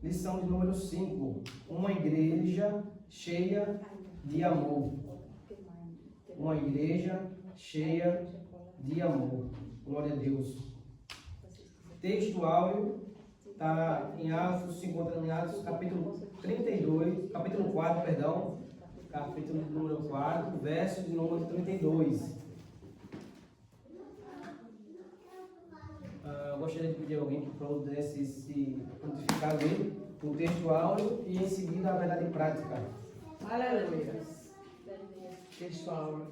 Lição de número 5. Uma igreja cheia de amor. Uma igreja cheia de amor. Glória a Deus. Texto áureo está em Atos, se encontra em Atos, capítulo 32, capítulo 4, perdão, capítulo número 4, verso de número 32. Eu gostaria de pedir a alguém que pudesse se prontificar a ler o texto áureo e em seguida a verdade prática. Aleluia. Texto áureo.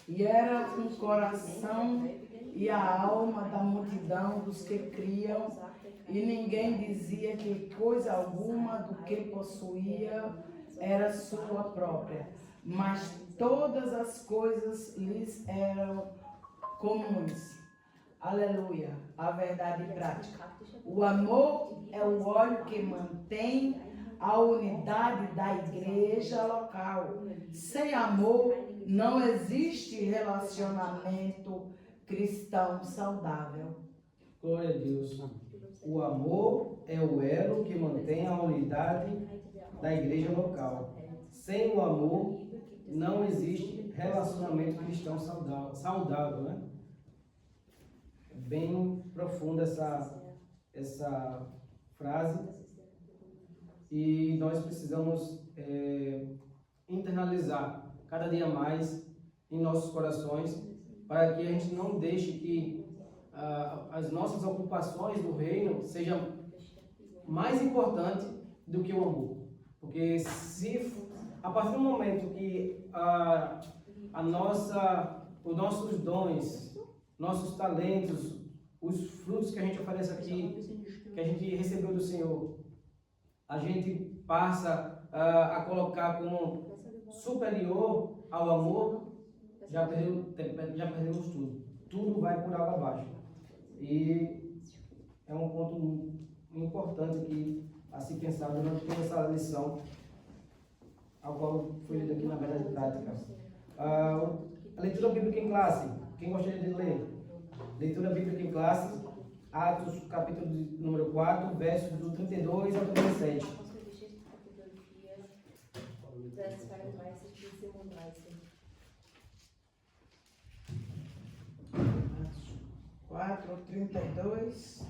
E era um coração e a alma da multidão dos que criam, e ninguém dizia que coisa alguma do que possuía era sua própria, mas todas as coisas lhes eram comuns. Aleluia. A verdade prática. O amor é o óleo que mantém a unidade da igreja local. Sem amor, não existe relacionamento cristão saudável. Glória a Deus. O amor é o elo que mantém a unidade da igreja local. Sem o amor, não existe relacionamento cristão saudável, né? Bem profunda essa frase. E nós precisamos internalizar cada dia mais em nossos corações, para que a gente não deixe que as nossas ocupações do reino sejam mais importantes do que o amor. Porque se a partir do momento que os nossos dons, nossos talentos, os frutos que a gente oferece aqui, que a gente recebeu do Senhor, a gente passa a colocar como superior ao amor, já perdemos tudo. Tudo vai por água abaixo. E é um ponto importante aqui a se pensar durante toda essa lição, a qual foi lida aqui na verdade prática. A leitura bíblica em classe. Quem gostaria de ler? Leitura bíblica em classe, Atos, capítulo número 4, versos do 32 ao 37. 4, 32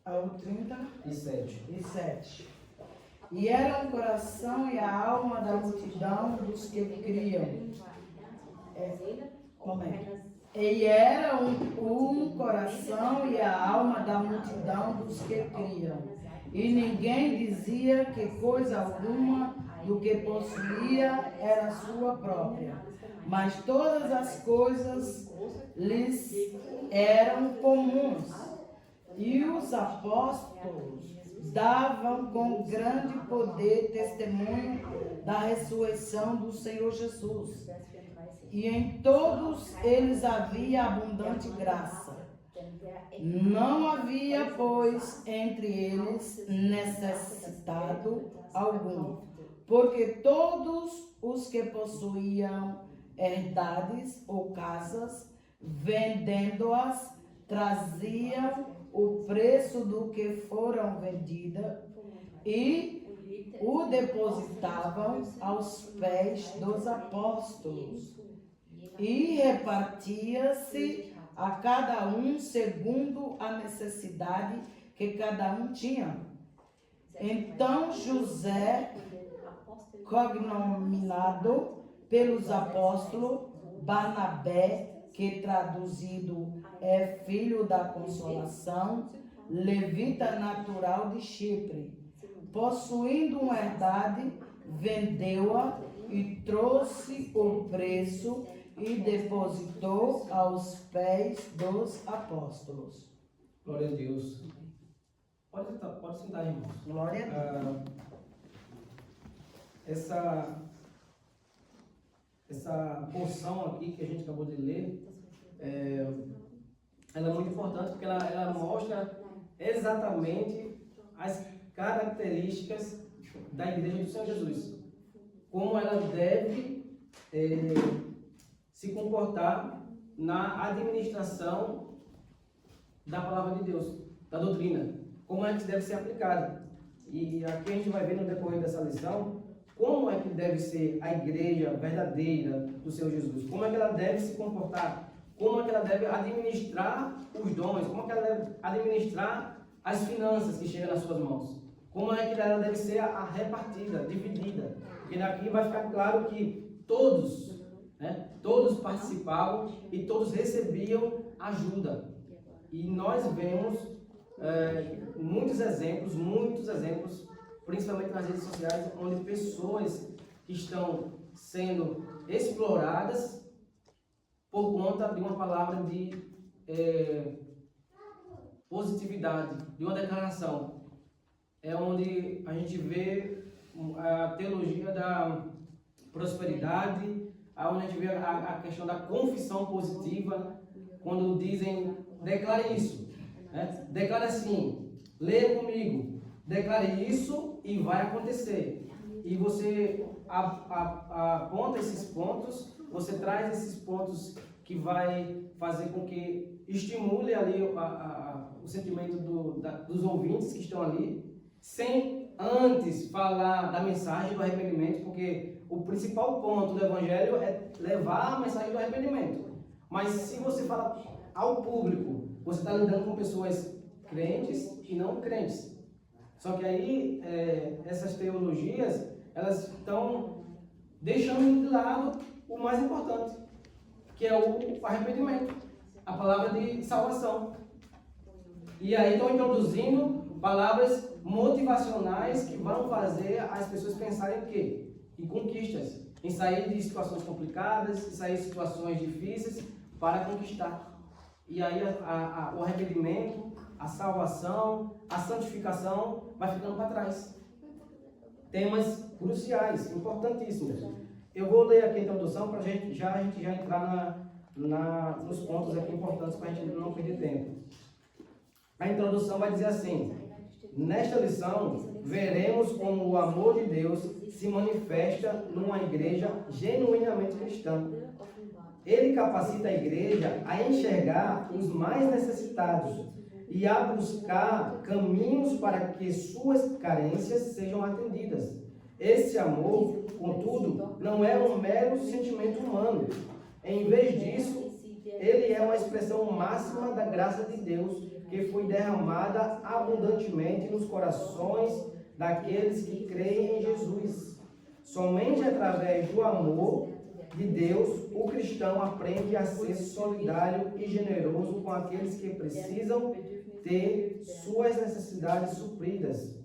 ao 37. E era o coração e a alma da multidão dos que criam. E era um coração e a alma da multidão dos que criam. E ninguém dizia que coisa alguma do que possuía era sua própria, mas todas as coisas lhes eram comuns. E os apóstolos davam com grande poder testemunho da ressurreição do Senhor Jesus. E em todos eles havia abundante graça. Não havia, pois, entre eles necessitado algum, porque todos os que possuíam herdades ou casas, vendendo-as, traziam o preço do que foram vendidas e o depositavam aos pés dos apóstolos. E repartia-se a cada um segundo a necessidade que cada um tinha. Então José, cognominado pelos apóstolos Barnabé, que traduzido é filho da consolação, levita natural de Chipre, possuindo uma herdade, vendeu-a e trouxe o preço e depositou aos pés dos apóstolos. Glória a Deus. Pode sentar, irmãos. Glória a Deus. Essa porção aqui que a gente acabou de ler, ela é muito importante porque ela mostra exatamente as características da Igreja do Senhor Jesus. Como ela deve se comportar na administração da palavra de Deus, da doutrina. Como é que deve ser aplicada. E aqui a gente vai ver no decorrer dessa lição como é que deve ser a igreja verdadeira do Senhor Jesus, como é que ela deve se comportar, como é que ela deve administrar os dons, como é que ela deve administrar as finanças que chegam nas suas mãos, como é que ela deve ser a repartida, dividida. Porque daqui vai ficar claro que todos, né, todos participavam e todos recebiam ajuda. E nós vemos muitos exemplos, principalmente nas redes sociais, onde pessoas que estão sendo exploradas por conta de uma palavra de positividade, de uma declaração. É onde a gente vê a teologia da prosperidade, onde a gente vê a questão da confissão positiva, quando dizem, declare isso, né? Declare assim, leia comigo, declare isso e vai acontecer. E você aponta esses pontos, você traz esses pontos que vai fazer com que estimule ali o sentimento dos ouvintes que estão ali, sem antes falar da mensagem do arrependimento, porque o principal ponto do Evangelho é levar a mensagem do arrependimento. Mas se você fala ao público, você está lidando com pessoas crentes e não crentes. Só que aí, essas teologias, elas estão deixando de lado o mais importante, que é o arrependimento, a palavra de salvação. E aí estão introduzindo palavras motivacionais que vão fazer as pessoas pensarem em quê? Em conquistas, em sair de situações complicadas, em sair de situações difíceis para conquistar. E aí o arrependimento, a salvação, a santificação vai ficando para trás. Temas cruciais, importantíssimos. Eu vou ler aqui a introdução para a gente já entrar nos pontos aqui importantes para a gente não perder tempo. A introdução vai dizer assim: nesta lição, veremos como o amor de Deus se manifesta numa igreja genuinamente cristã. Ele capacita a igreja a enxergar os mais necessitados e a buscar caminhos para que suas carências sejam atendidas. Esse amor, contudo, não é um mero sentimento humano. Em vez disso, ele é uma expressão máxima da graça de Deus, que foi derramada abundantemente nos corações daqueles que creem em Jesus. Somente através do amor de Deus, o cristão aprende a ser solidário e generoso com aqueles que precisam ter suas necessidades supridas.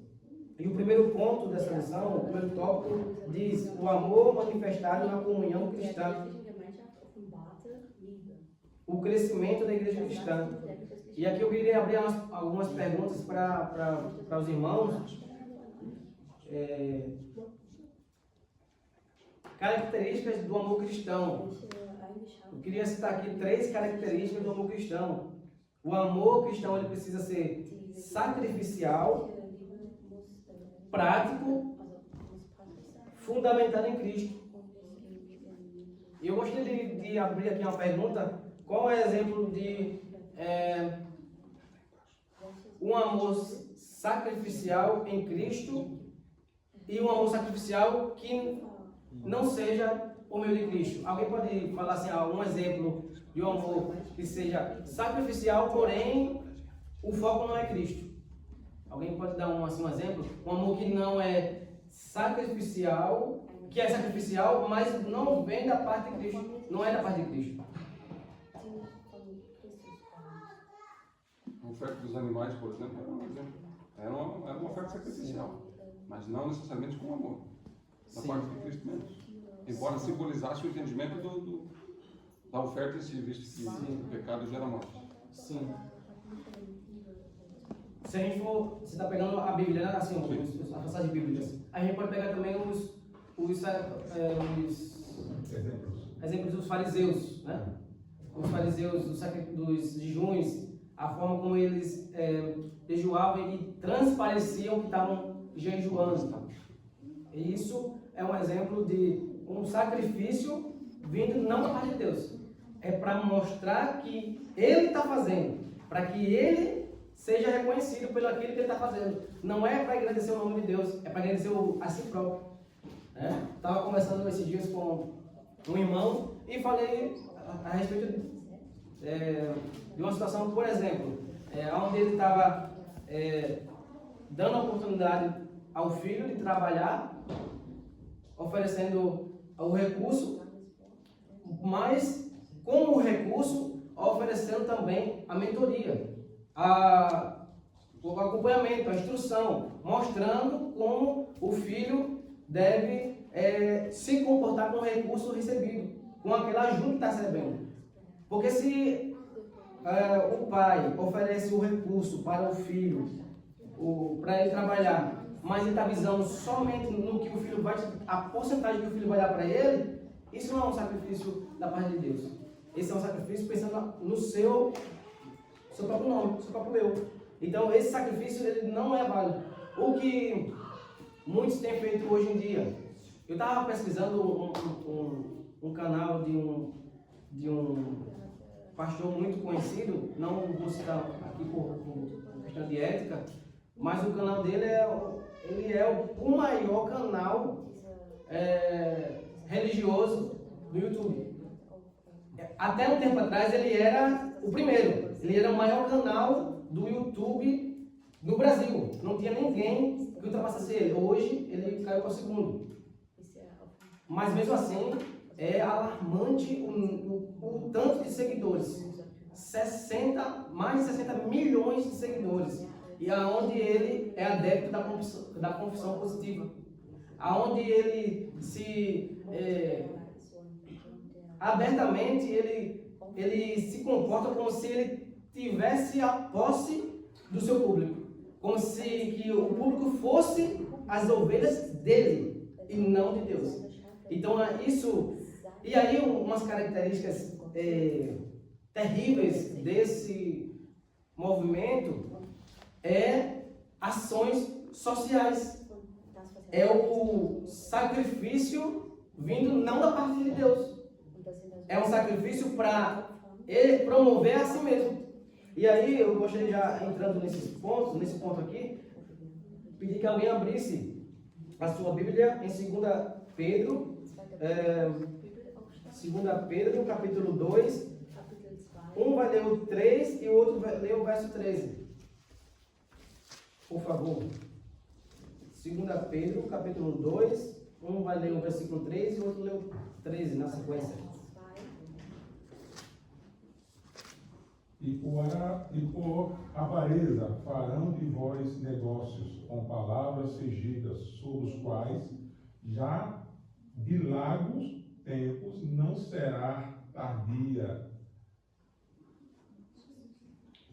E o primeiro ponto dessa lição, o primeiro tópico, diz o amor manifestado na comunhão cristã. O crescimento da igreja cristã. E aqui eu queria abrir algumas perguntas para os irmãos. Características do amor cristão. Eu queria citar aqui 3 características do amor cristão. O amor cristão ele precisa ser sacrificial, prático, fundamentado em Cristo. E eu gostaria de abrir aqui uma pergunta: qual é o exemplo de um amor sacrificial em Cristo e um amor sacrificial que não seja o meu de Cristo? Alguém pode falar assim, um exemplo de um amor que seja sacrificial, porém o foco não é Cristo? Alguém pode dar um exemplo? Um amor que não é sacrificial, que é sacrificial, mas não vem da parte de Cristo, não é da parte de Cristo. A oferta dos animais, por exemplo, era uma oferta sacrificial, mas não necessariamente com amor, da parte de Cristo mesmo. Embora simbolizasse o entendimento da oferta em si, visto que o pecado gera morte. Sim. Se a gente for, você está pegando a Bíblia, assim, a passagem bíblica, a gente pode pegar também os exemplos dos fariseus, né? Os fariseus dos jejuns, a forma como eles jejuavam e transpareciam que estavam jejuando. E isso é um exemplo de um sacrifício vindo não da parte de Deus. É para mostrar que Ele está fazendo, para que Ele seja reconhecido pelo aquilo que ele está fazendo. Não é para engrandecer o nome de Deus, é para engrandecer a si próprio. Estava conversando esses dias com um irmão e falei a respeito de uma situação, por exemplo, onde ele estava dando a oportunidade ao filho de trabalhar, oferecendo o recurso, mas com o recurso oferecendo também a mentoria, o acompanhamento, a instrução, mostrando como o filho deve se comportar com o recurso recebido, com aquela ajuda que está recebendo. Porque se o pai oferece o recurso para o filho, para ele trabalhar, mas ele está visando somente no que o filho vai, a porcentagem que o filho vai dar para ele, isso não é um sacrifício da parte de Deus. Esse é um sacrifício pensando no seu próprio nome, seu próprio eu. Então esse sacrifício ele não é válido. O que muitos têm feito hoje em dia, eu estava pesquisando um canal de um pastor muito conhecido, não vou citar aqui por questão de ética, mas o canal dele é o maior canal religioso do YouTube. Até um tempo atrás ele era o primeiro, ele era o maior canal do YouTube no Brasil. Não tinha ninguém que ultrapassasse ele. Hoje ele caiu para o segundo. Mas mesmo assim é alarmante o tanto de seguidores. Mais de 60 milhões de seguidores. E aonde ele é adepto da confissão positiva. Aonde ele abertamente ele se comporta como se ele tivesse a posse do seu público. Como se que o público fosse as ovelhas dele e não de Deus. Então isso... E aí umas características terríveis desse movimento ações sociais. É o sacrifício vindo não da parte de Deus. É um sacrifício para ele promover a si mesmo. E aí eu gostaria, já entrando nesse ponto aqui, pedir que alguém abrisse a sua Bíblia em 2 Pedro, 2 Pedro, capítulo 2. Um vai ler o 3 e o outro vai ler o verso 13. Por favor. 2 Pedro, capítulo 2. Um vai ler o versículo 3 e o outro lê o 13 na sequência. E por avareza farão de vós negócios com palavras fingidas, sobre os quais já de largos tempos não será tardia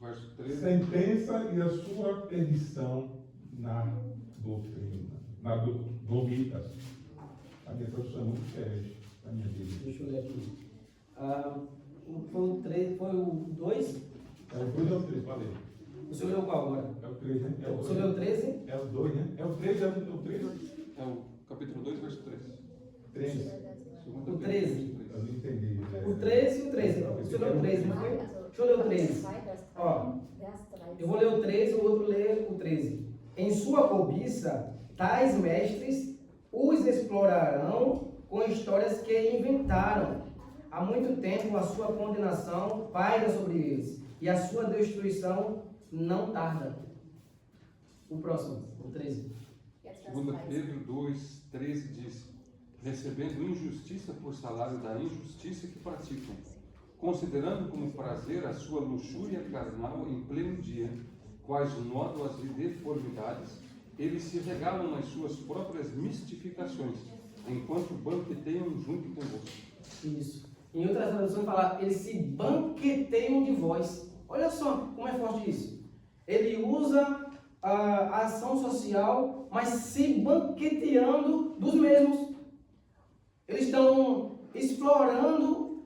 Verso 13. sentença e a sua perdição na doutrina, dogmitas. A minha tradução é muito diferente da minha Bíblia. Deixa eu ler aqui. Foi o 3, foi o 2? É o 2 ou o 3? Valeu. O senhor leu qual agora? É o 3, né? O senhor leu o 13? É o 2, né? É o 3, é o 3? É o capítulo 2, verso 13. 3. O 13. Eu não entendi. O 13 e o 13. O senhor leu o 13, não foi? Deixa eu ler o 13. Ó, eu vou ler o 13 e o outro lê o 13. Em sua cobiça, tais mestres os explorarão com histórias que inventaram. Há muito tempo a sua condenação paira sobre eles, e a sua destruição não tarda. O próximo, o 13. 2 Pedro 2, 13 diz: recebendo injustiça por salário da injustiça que praticam, considerando como prazer a sua luxúria carnal em pleno dia, quais nódoas e deformidades, eles se regalam nas suas próprias mistificações, enquanto banqueteiam junto convosco. Isso. Em outras traduções fala, eles se banqueteiam de vós. Olha só como é forte isso. Ele usa a ação social, mas se banqueteando dos mesmos. Eles estão explorando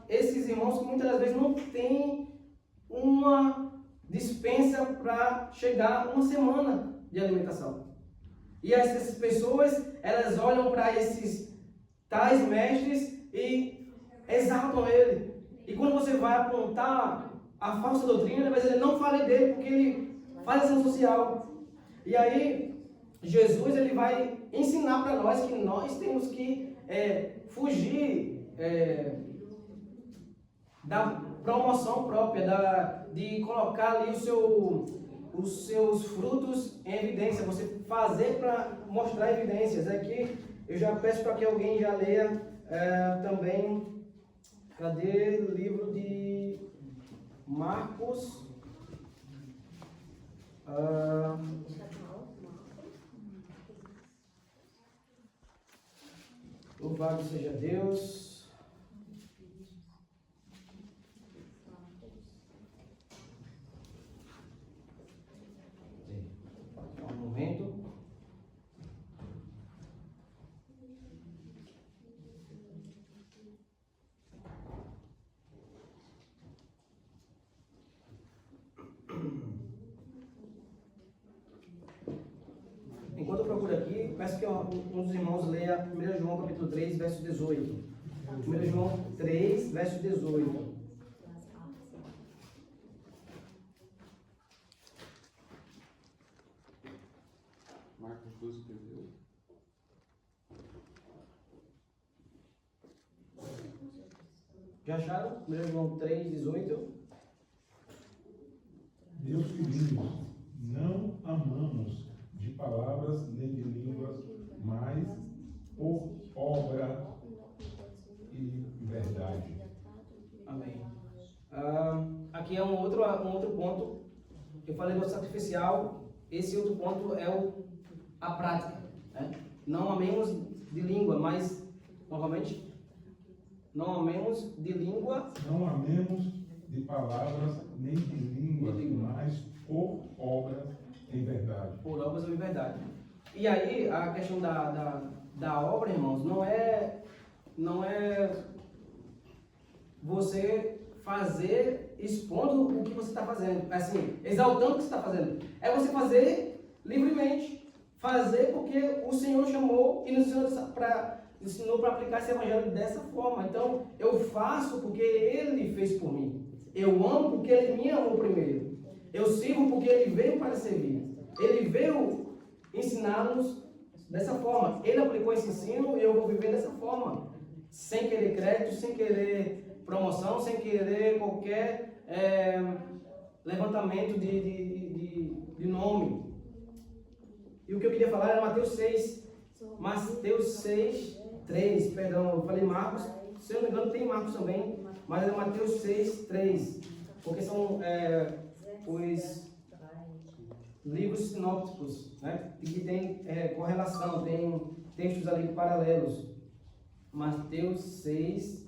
esses irmãos que muitas das vezes não têm uma dispensa para chegar uma semana de alimentação. E essas pessoas, elas olham para esses tais mestres e exaltam ele. E quando você vai apontar a falsa doutrina, mas ele não fale dele, porque ele faz ação social. E aí, Jesus ele vai ensinar para nós que nós temos que fugir da promoção própria, de colocar ali os seus frutos em evidência, você fazer para mostrar evidências. Aqui eu já peço para que alguém já leia também, cadê o livro de Marcos? Louvado seja Deus. Um momento. Enquanto eu procuro aqui, peço que um dos irmãos leia 1 João capítulo 3, verso 18. 1 João 3, verso 18. Marcos 12, 38. Já acharam? 1 João 3, 18. Meus filhinhos, não amamos de palavras nem de línguas, mas por obra e verdade. Amém. Aqui é um outro ponto. Eu falei do sacrificial. Esse outro ponto é a prática. Né? Não amemos de língua, mas, novamente, não amemos de língua. Não amemos de palavras nem de línguas, mas por obras em verdade. Por obras ou em verdade. E aí, a questão da obra, irmãos, não é você fazer expondo o que você está fazendo, assim, exaltando o que você está fazendo. É você fazer livremente. Fazer porque o Senhor chamou e nos ensinou para aplicar esse evangelho dessa forma. Então, eu faço porque Ele fez por mim. Eu amo porque Ele me amou primeiro. Eu sirvo porque Ele veio para servir. Ele veio ensinar-nos dessa forma. Ele aplicou esse ensino e eu vou viver dessa forma. Sem querer crédito, sem querer promoção, sem querer qualquer levantamento de nome. E o que eu queria falar era Mateus 6, 3, perdão, eu falei Marcos, se eu não me engano tem Marcos também, mas é Mateus 6, 3, porque são os livros sinópticos, né, que tem correlação, tem textos ali paralelos. Mateus 6,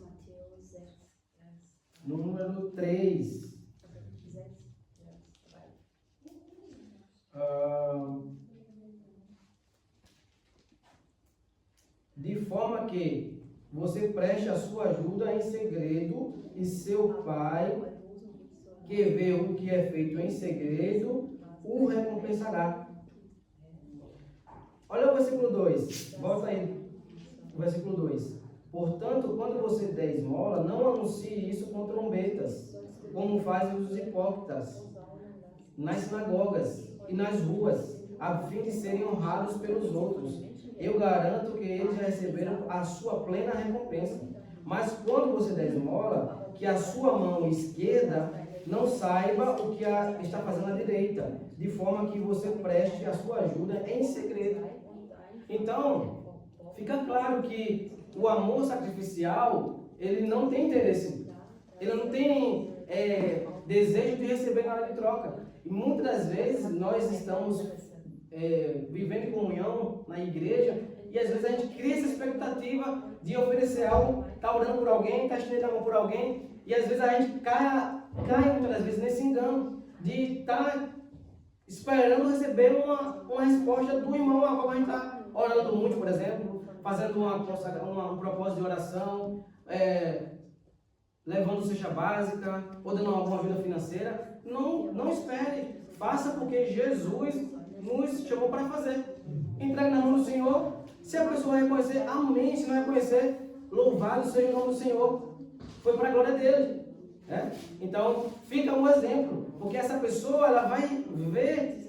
número 3. De forma que você preste a sua ajuda em segredo e seu Pai, que vê o que é feito em segredo, o recompensará. Olha o versículo 2. Volta aí. O versículo 2. Portanto, quando você der esmola, não anuncie isso com trombetas, como fazem os hipócritas nas sinagogas e nas ruas, a fim de serem honrados pelos outros. Eu garanto que eles já receberam a sua plena recompensa. Mas quando você der esmola, que a sua mão esquerda não saiba o que está fazendo a direita, de forma que você preste a sua ajuda em segredo. Então, fica claro que o amor sacrificial, ele não tem interesse, ele não tem desejo de receber nada de troca. E muitas das vezes nós estamos vivendo em comunhão na igreja e às vezes a gente cria essa expectativa de oferecer algo, está orando por alguém, está estendendo a mão por alguém, e às vezes a gente cai muitas das vezes nesse engano de estar esperando receber uma resposta do irmão a qual a gente está orando muito, por exemplo, fazendo um propósito de oração, levando cesta básica, ou dando alguma ajuda financeira. Não espere, faça porque Jesus nos chamou para fazer. Entregue na mão do Senhor. Se a pessoa reconhecer, amém. Se não reconhecer, louvado seja o nome do Senhor. Foi para a glória dele. Né? Então, fica um exemplo, porque essa pessoa ela vai ver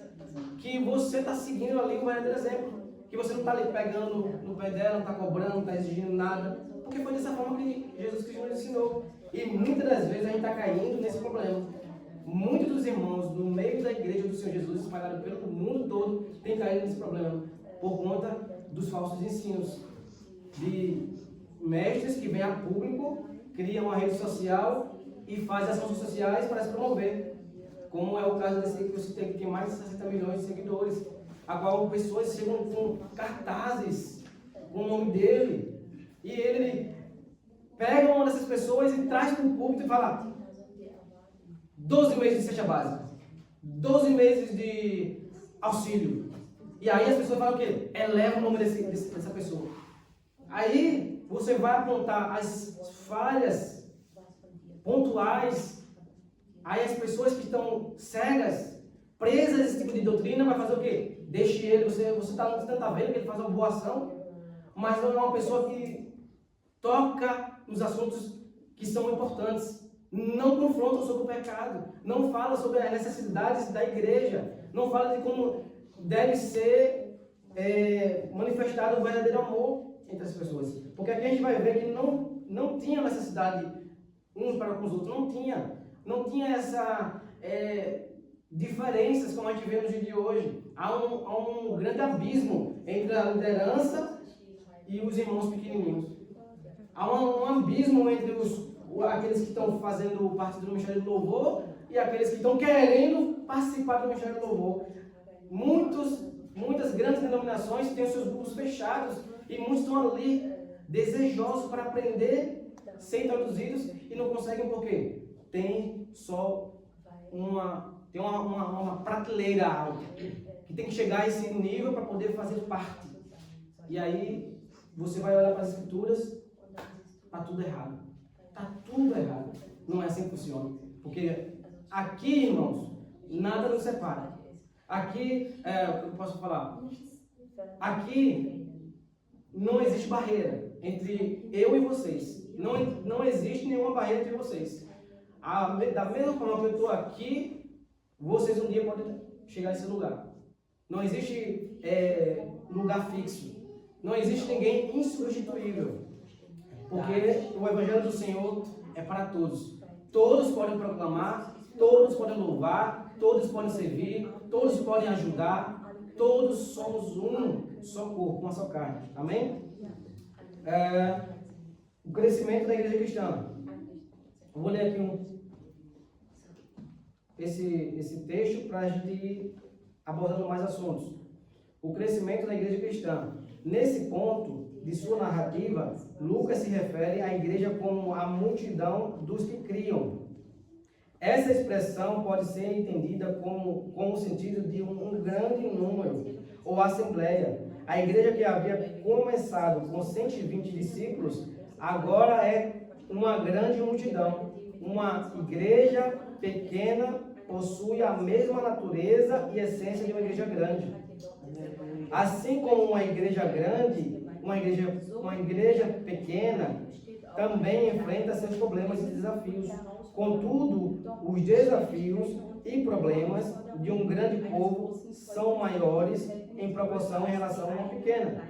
que você está seguindo ali o verdadeiro exemplo, que você não está ali pegando no pé dela, não está cobrando, não está exigindo nada, porque foi dessa forma que Jesus Cristo nos ensinou. E muitas das vezes a gente está caindo nesse problema. Muitos dos irmãos no meio da igreja do Senhor Jesus, espalhados pelo mundo todo, têm caído nesse problema, por conta dos falsos ensinos, de mestres que vêm a público, criam uma rede social e fazem ações sociais para se promover, como é o caso desse que você tem mais de 60 milhões de seguidores, a qual pessoas chegam com cartazes com o nome dele, e ele pega uma dessas pessoas e traz para o púlpito e fala 12 meses de cesta básica, 12 meses de auxílio, e aí as pessoas falam o quê? Eleva o nome dessa pessoa. Aí você vai apontar as falhas pontuais. Aí as pessoas que estão cegas, presas a esse tipo de doutrina, vai fazer o quê? Deixe ele, você está vendo que ele faz uma boa ação, mas não é uma pessoa que toca nos assuntos que são importantes, não confronta sobre o pecado, não fala sobre as necessidades da igreja, não fala de como deve ser manifestado o verdadeiro amor entre as pessoas. Porque aqui a gente vai ver que não tinha necessidade uns para com os outros, não tinha essa diferenças como a gente vê no dia de hoje. Há um grande abismo entre a liderança e os irmãos pequenininhos. Há um abismo entre aqueles que estão fazendo parte do Ministério do Louvor e aqueles que estão querendo participar do Ministério do Louvor. Muitas grandes denominações têm os seus grupos fechados e muitos estão ali desejosos para aprender, ser introduzidos e não conseguem por quê? Tem só uma prateleira alta, que tem que chegar a esse nível para poder fazer parte. E aí você vai olhar para as escrituras, está tudo errado. Está tudo errado. Não é assim que funciona. Porque aqui, irmãos, nada nos separa. Aqui, eu posso falar, aqui não existe barreira entre eu e vocês. Não existe nenhuma barreira entre vocês. Da mesma forma que eu estou aqui, vocês um dia podem chegar a esse lugar. Não existe lugar fixo. Não existe ninguém insubstituível. Porque o Evangelho do Senhor é para todos. Todos podem proclamar, todos podem louvar, todos podem servir, todos podem ajudar. Todos somos um só corpo, uma só carne. Amém? O crescimento da igreja cristã. Eu vou ler aqui esse texto para a gente ir abordando mais assuntos. O crescimento da igreja cristã. Nesse ponto de sua narrativa, Lucas se refere à igreja como a multidão dos que criam. Essa expressão pode ser entendida como o sentido de um grande número ou assembleia. A igreja que havia começado com 120 discípulos, agora é uma grande multidão. Uma igreja pequena possui a mesma natureza e essência de uma igreja grande. Assim como uma igreja grande, uma igreja pequena também enfrenta seus problemas e desafios. Contudo, os desafios e problemas de um grande povo são maiores em proporção em relação a uma pequena.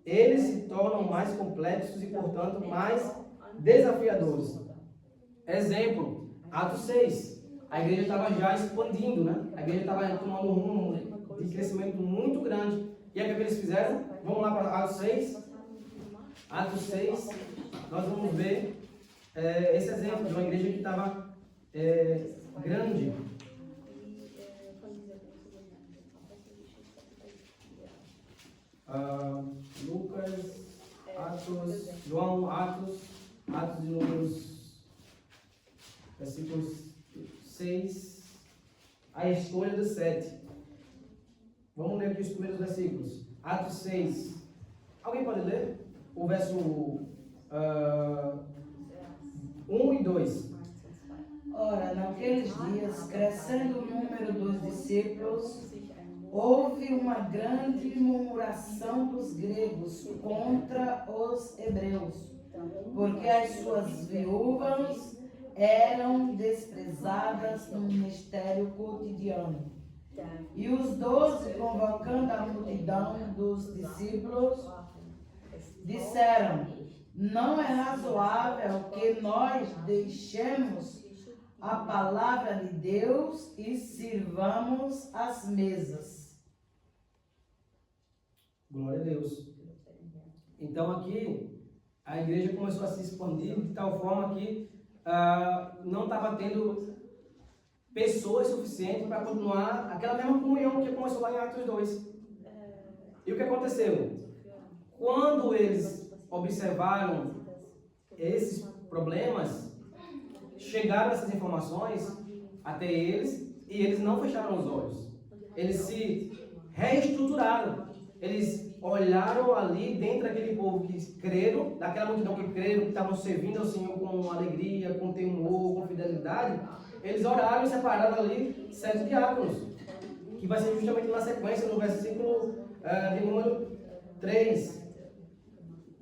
Eles se tornam mais complexos e, portanto, mais desafiadores. Exemplo, Atos 6. A igreja estava já expandindo, né? A igreja estava tomando um rumo de crescimento muito grande. E aí o que eles fizeram? Vamos lá para Atos 6. Atos 6, nós vamos ver esse exemplo de uma igreja que estava grande. Lucas, Atos, João, Atos de Números, versículos 6, a escolha do 7. Vamos ler aqui os primeiros versículos. Atos 6. Alguém pode ler? O verso 1 e 2. Ora, naqueles dias, crescendo o número dos discípulos, houve uma grande murmuração dos gregos contra os hebreus, porque as suas viúvas eram desprezadas no ministério cotidiano. E os 12, convocando a multidão dos discípulos, disseram: não é razoável que nós deixemos a palavra de Deus e sirvamos as mesas. Glória a Deus. Então aqui a igreja começou a se expandir de tal forma que não estava tendo pessoas suficientes para continuar aquela mesma comunhão que começou lá em Atos 2. E o que aconteceu? Quando eles observaram esses problemas, chegaram essas informações até eles e eles não fecharam os olhos. Eles se reestruturaram. Eles olharam ali dentro daquele povo que creram, daquela multidão que creram, que estavam servindo ao Senhor com alegria, com temor, com fidelidade. Eles oraram e separaram ali 7 diáconos, que vai ser justamente na sequência, no versículo de número 3,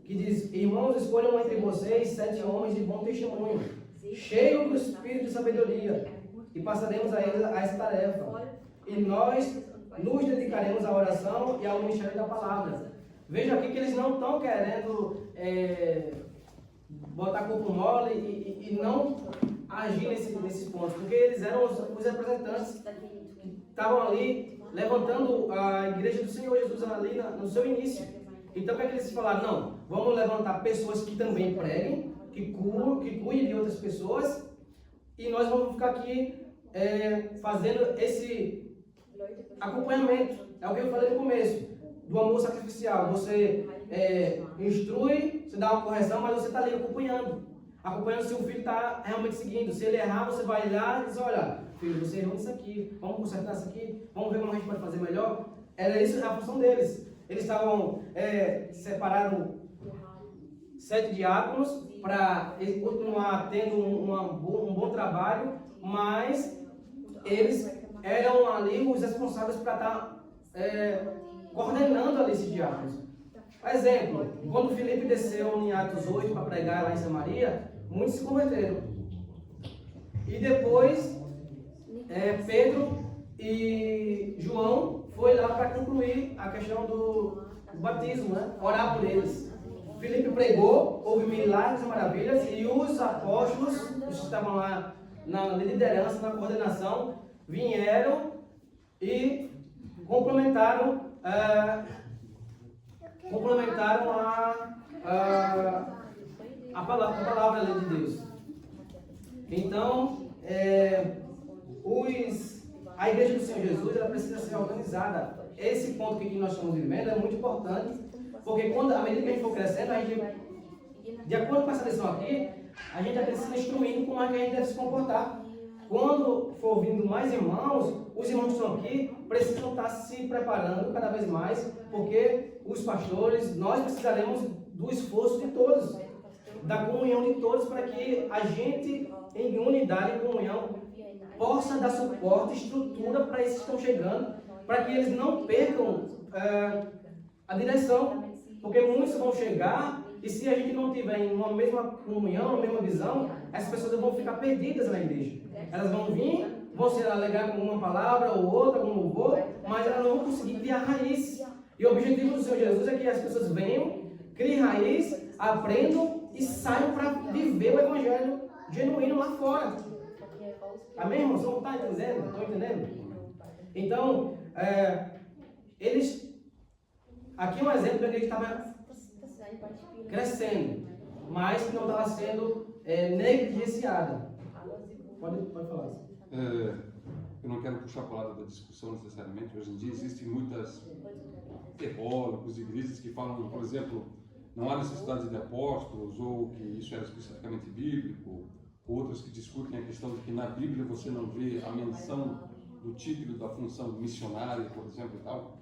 que diz: irmãos, escolham entre vocês 7 homens de bom testemunho, cheios do espírito de sabedoria, e passaremos a eles essa tarefa. E nós nos dedicaremos à oração e ao ministério da palavra. Veja aqui que eles não estão querendo botar corpo mole e não agir nesses pontos, porque eles eram os representantes que estavam ali levantando a igreja do Senhor Jesus ali no seu início. Então o que é que eles falaram? Não, vamos levantar pessoas que também preguem, que cuidem de outras pessoas, e nós vamos ficar aqui fazendo esse acompanhamento. É o que eu falei no começo, do amor sacrificial. Você instrui, você dá uma correção, mas você está ali acompanhando se o filho está realmente seguindo. Se ele errar, você vai lá e diz: olha, filho, você errou nisso aqui, vamos consertar isso aqui, vamos ver como a gente pode fazer melhor. Era isso a função deles. Eles estavam separaram 7 diáconos para eles continuar tendo um bom trabalho, mas eles eram ali os responsáveis para estar coordenando ali esses diáconos. Exemplo, quando Filipe desceu em Atos 8 para pregar lá em Samaria, muitos se converteram. E depois, Pedro e João foi lá para concluir a questão do batismo, né? Orar por eles. Filipe pregou, houve milagres e maravilhas, e os apóstolos, os que estavam lá na liderança, na coordenação, vieram e complementaram a palavra de Deus. Então, a igreja do Senhor Jesus, ela precisa ser organizada. Esse ponto que nós estamos vivendo é muito importante, porque à medida que a gente for crescendo, a gente, de acordo com essa lição aqui, a gente vai se instruindo como é que a gente deve se comportar. Quando for vindo mais irmãos, os irmãos que estão aqui precisam estar se preparando cada vez mais, porque os pastores, nós precisaremos do esforço de todos, da comunhão de todos, para que a gente, em unidade e comunhão, possa dar suporte, estrutura para esses que estão chegando, para que eles não percam a direção, porque muitos vão chegar e se a gente não tiver em uma mesma comunhão, uma mesma visão, essas pessoas vão ficar perdidas na igreja. Elas vão vir, vão se alegar com uma palavra ou outra, com um louvor, mas elas não vão conseguir criar raiz. E o objetivo do Senhor Jesus é que as pessoas venham, criem raiz, aprendam e saiam para viver o evangelho genuíno lá fora. Amém, irmãos? Não está entendendo? Estão entendendo? Então, eles... Aqui é um exemplo da igreja que estava crescendo, mas que não estava sendo negligenciada. Pode falar. Eu não quero puxar a palavra da discussão necessariamente. Hoje em dia existem muitas teólogos, igrejas que falam, por exemplo, não há necessidade de apóstolos, ou que isso era especificamente bíblico, outros que discutem a questão de que na Bíblia você não vê a menção do título da função missionária, por exemplo, e tal.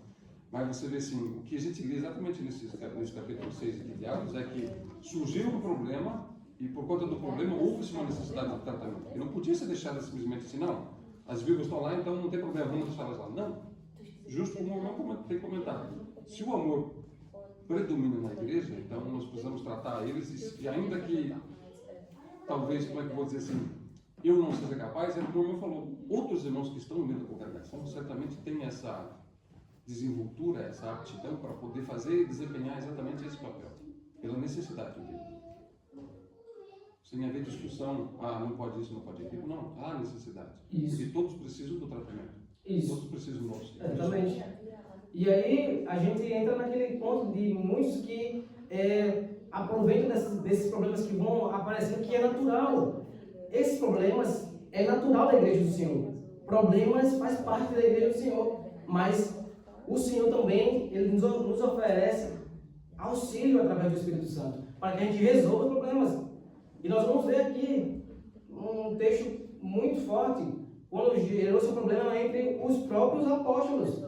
Mas você vê assim, o que a gente lê exatamente nesse capítulo 6 de Atos é que surgiu um problema e por conta do problema houve uma necessidade de tratamento. E não podia ser deixada simplesmente assim, não, as vírgulas estão lá, então não tem problema, vamos deixá-las lá. Não, justo como o irmão tem comentado. Se o amor predomina na igreja, então nós precisamos tratar eles e ainda que, talvez, como é que eu vou dizer assim, eu não seja capaz, é como o irmão falou. Outros irmãos que estão no meio da congregação certamente têm essa desenvoltura, essa aptidão para poder fazer e desempenhar exatamente esse papel, pela necessidade dele. Sem haver discussão, não pode isso, não pode aquilo. Não, há necessidade. Isso. E todos precisam do tratamento. Isso. Todos precisam do auxílio. Exatamente. E aí a gente entra naquele ponto de muitos que aproveitam desses problemas que vão aparecendo, que é natural. Esses problemas é natural da igreja do Senhor. Problemas faz parte da igreja do Senhor. Mas o Senhor também, Ele nos oferece auxílio através do Espírito Santo, para que a gente resolva problemas. E nós vamos ver aqui um texto muito forte, quando gerou-se um problema entre os próprios apóstolos.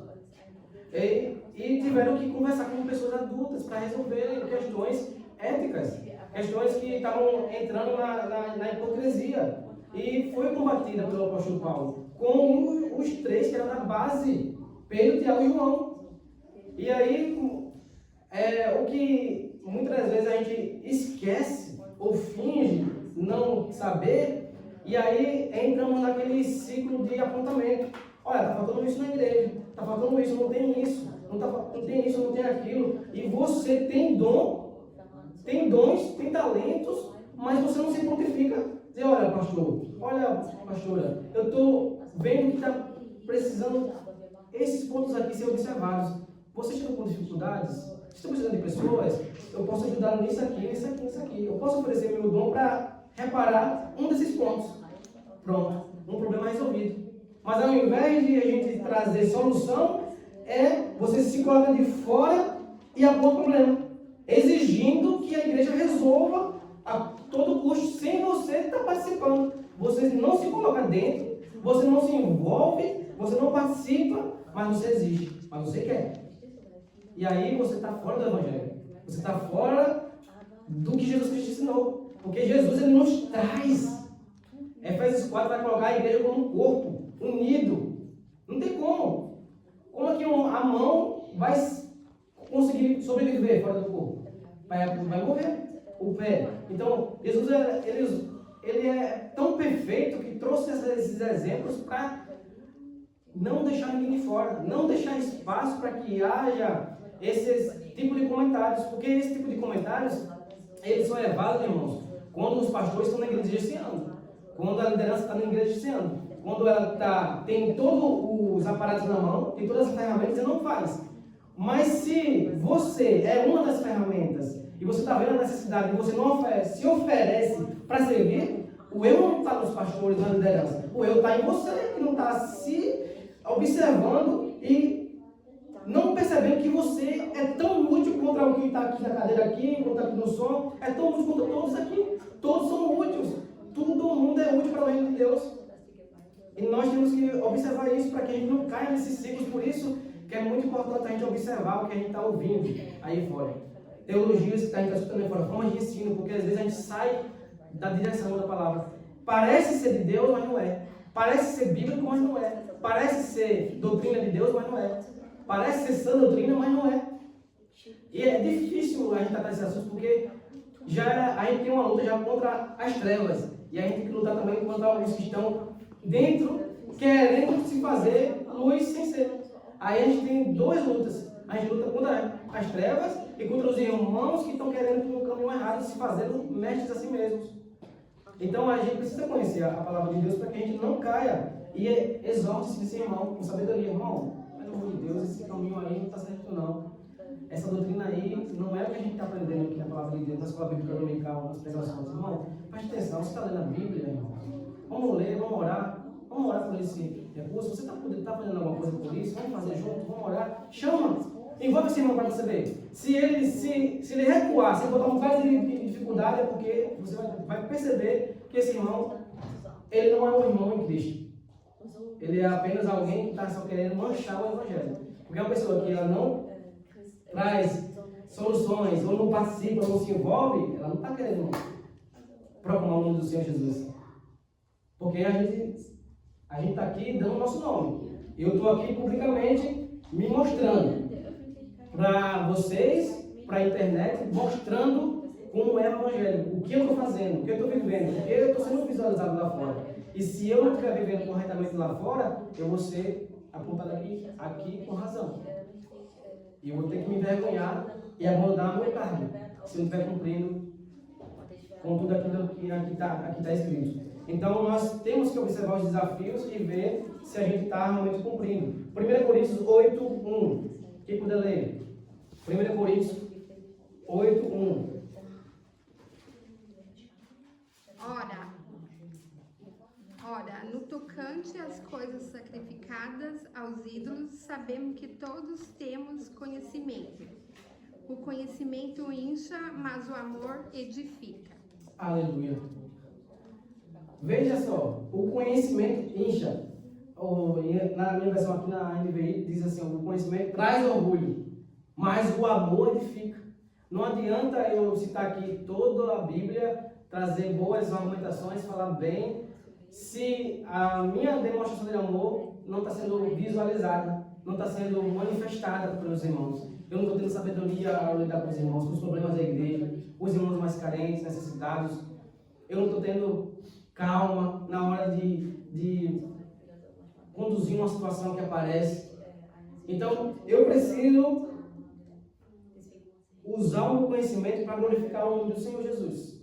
E tiveram que conversar com pessoas adultas para resolverem questões éticas, questões que estavam entrando na hipocrisia. E foi combatida pelo apóstolo Paulo com os três que eram da base, Pedro, Tiago e João. E aí, o que muitas vezes a gente esquece ou finge não saber, e aí entramos naquele ciclo de apontamento. Olha, está faltando isso na igreja, está faltando isso, não tem isso, não tem isso, não tem aquilo. E você tem dom, tem dons, tem talentos, mas você não se prontifica. Dizer, olha, pastor, olha, pastora, eu estou vendo que está precisando esses pontos aqui ser observados. Vocês estão com dificuldades? Estão precisando de pessoas? Eu posso ajudar nisso aqui, nisso aqui, nisso aqui. Eu posso oferecer meu dom para reparar um desses pontos. Pronto, um problema resolvido. Mas ao invés de a gente trazer solução, você se coloca de fora e aponta o problema, exigindo que a igreja resolva a todo custo, sem você estar participando. Você não se coloca dentro, você não se envolve, você não participa, mas você exige, mas você quer. E aí você está fora do Evangelho. Você está fora do que Jesus Cristo ensinou. Porque Jesus, Ele nos traz. Efésios 4 vai colocar a igreja como um corpo, unido. Não tem como. Como é que a mão vai conseguir sobreviver fora do corpo? Vai morrer. O pé. Então, Jesus, ele é tão perfeito que trouxe esses exemplos para não deixar ninguém de fora. Não deixar espaço para que haja esse tipo de comentários, porque esse tipo de comentários, eles são levados, irmãos, quando os pastores estão na igreja gerenciando, quando a liderança está na igreja gerenciando, quando ela tem todos os aparatos na mão, tem todas as ferramentas e não faz. Mas se você é uma das ferramentas e você está vendo a necessidade e você não se oferece para servir, o erro não está nos pastores, na liderança, o erro está em você, que não está se observando e não percebendo que você é tão útil contra o que está aqui na cadeira aqui, contra aqui no som, é tão útil contra todos aqui. Todos são úteis. Todo mundo é útil para o reino de Deus. E nós temos que observar isso para que a gente não caia nesses ciclos. Por isso que é muito importante a gente observar o que a gente está ouvindo aí fora. Teologias que a gente está escutando aí fora, formas de ensino, porque às vezes a gente sai da direção da palavra. Parece ser de Deus, mas não é. Parece ser bíblico, mas não é. Parece ser doutrina de Deus, mas não é. Parece ser sã doutrina, mas não é. E é difícil a gente tratar esses assuntos, porque a gente tem uma luta já contra as trevas. E a gente tem que lutar também contra os que estão dentro, querendo se fazer luz sem ser. Aí a gente tem duas lutas. A gente luta contra as trevas e contra os irmãos que estão querendo ir no caminho errado, se fazendo mestres a si mesmos. Então a gente precisa conhecer a palavra de Deus para que a gente não caia e exorte-se desse irmão com sabedoria. Irmão, pelo amor de Deus, esse caminho aí não está certo não. Essa doutrina aí não é o que a gente está aprendendo aqui na palavra de Deus, na escola bíblica dominical, nas pregações. Irmão, preste atenção, você está lendo a Bíblia, irmão? Vamos ler, vamos orar por esse recurso. Você está fazendo alguma coisa por isso? Vamos fazer junto, vamos orar. Chama, envolve esse irmão para você ver. Se ele recuar, se ele botar um caso de dificuldade, é porque você vai perceber que esse irmão, ele não é um irmão em Cristo. Ele é apenas alguém que está só querendo manchar o Evangelho. Porque é uma pessoa que ela não traz soluções, ou não participa, ou não se envolve, ela não está querendo proclamar o nome do Senhor Jesus. Porque a gente está aqui dando o nosso nome. Eu estou aqui publicamente me mostrando para vocês, para a internet, mostrando como é o Evangelho, o que eu estou fazendo, o que eu estou vivendo, porque eu estou sendo visualizado lá fora. E se eu não estiver vivendo corretamente lá fora, eu vou ser apontado aqui com razão. E eu vou ter que me envergonhar e abandonar meu cargo, se eu não estiver cumprindo com tudo aquilo que aqui está escrito. Então, nós temos que observar os desafios e ver se a gente está realmente cumprindo. 1 Coríntios 8:1. Quem puder ler? 1 Coríntios 8:1. Ora, no tocante às coisas sacrificadas aos ídolos, sabemos que todos temos conhecimento. O conhecimento incha, mas o amor edifica. Aleluia. Veja só, o conhecimento incha. Na minha versão aqui na NVI diz assim, o conhecimento traz orgulho, mas o amor edifica. Não adianta eu citar aqui toda a Bíblia, trazer boas argumentações, falar bem, se a minha demonstração de amor não está sendo visualizada, não está sendo manifestada pelos irmãos. Eu não estou tendo sabedoria ao lidar com os irmãos, com os problemas da igreja, os irmãos mais carentes, necessitados. Eu não estou tendo calma na hora de conduzir uma situação que aparece. Então, eu preciso usar o meu conhecimento para glorificar o nome do Senhor Jesus.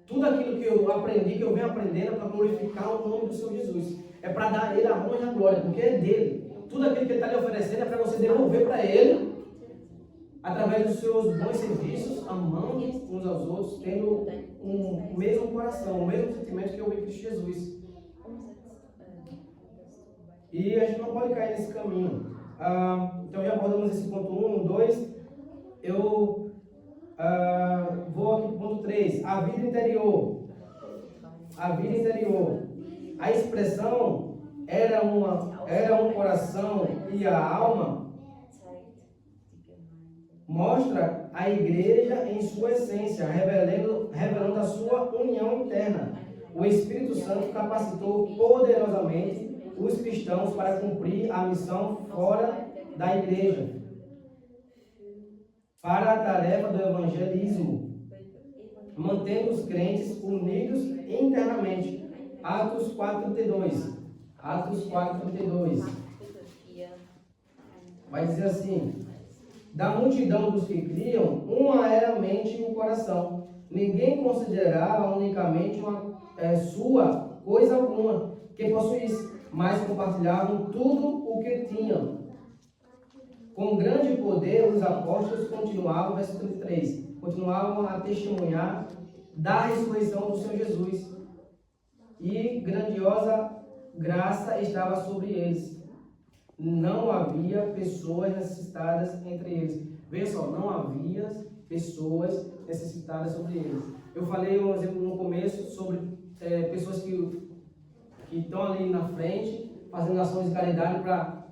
Tudo aquilo que eu aprendi, que eu venho aprendendo, é para glorificar o nome do Senhor Jesus. É para dar a Ele a honra e a glória, porque é dele. Tudo aquilo que Ele está lhe oferecendo é para você devolver para Ele, através dos seus bons serviços, amando uns aos outros, tendo um mesmo coração, o mesmo sentimento que eu vi em Cristo Jesus. E a gente não pode cair nesse caminho. Então já abordamos esse ponto 1, 2. Eu vou aqui para o ponto 3. A vida interior. A vida interior. A expressão era um coração e a alma mostra a igreja em sua essência, revelando a sua união interna. O Espírito Santo capacitou poderosamente os cristãos para cumprir a missão fora da igreja, para a tarefa do evangelismo, mantendo os crentes unidos internamente. Atos 4:32. Atos 4:32. Vai dizer assim: da multidão dos que criam, uma era a mente e o coração. Ninguém considerava unicamente sua coisa alguma que possuísse, mas compartilhavam tudo o que tinham. Com grande poder, os apóstolos continuavam, verso 33, continuavam a testemunhar da ressurreição do Senhor Jesus. E grandiosa graça estava sobre eles. Não havia pessoas necessitadas entre eles. Veja só, não havia pessoas necessitadas sobre eles. Eu falei um exemplo no começo sobre pessoas que estão ali na frente, fazendo ações de caridade para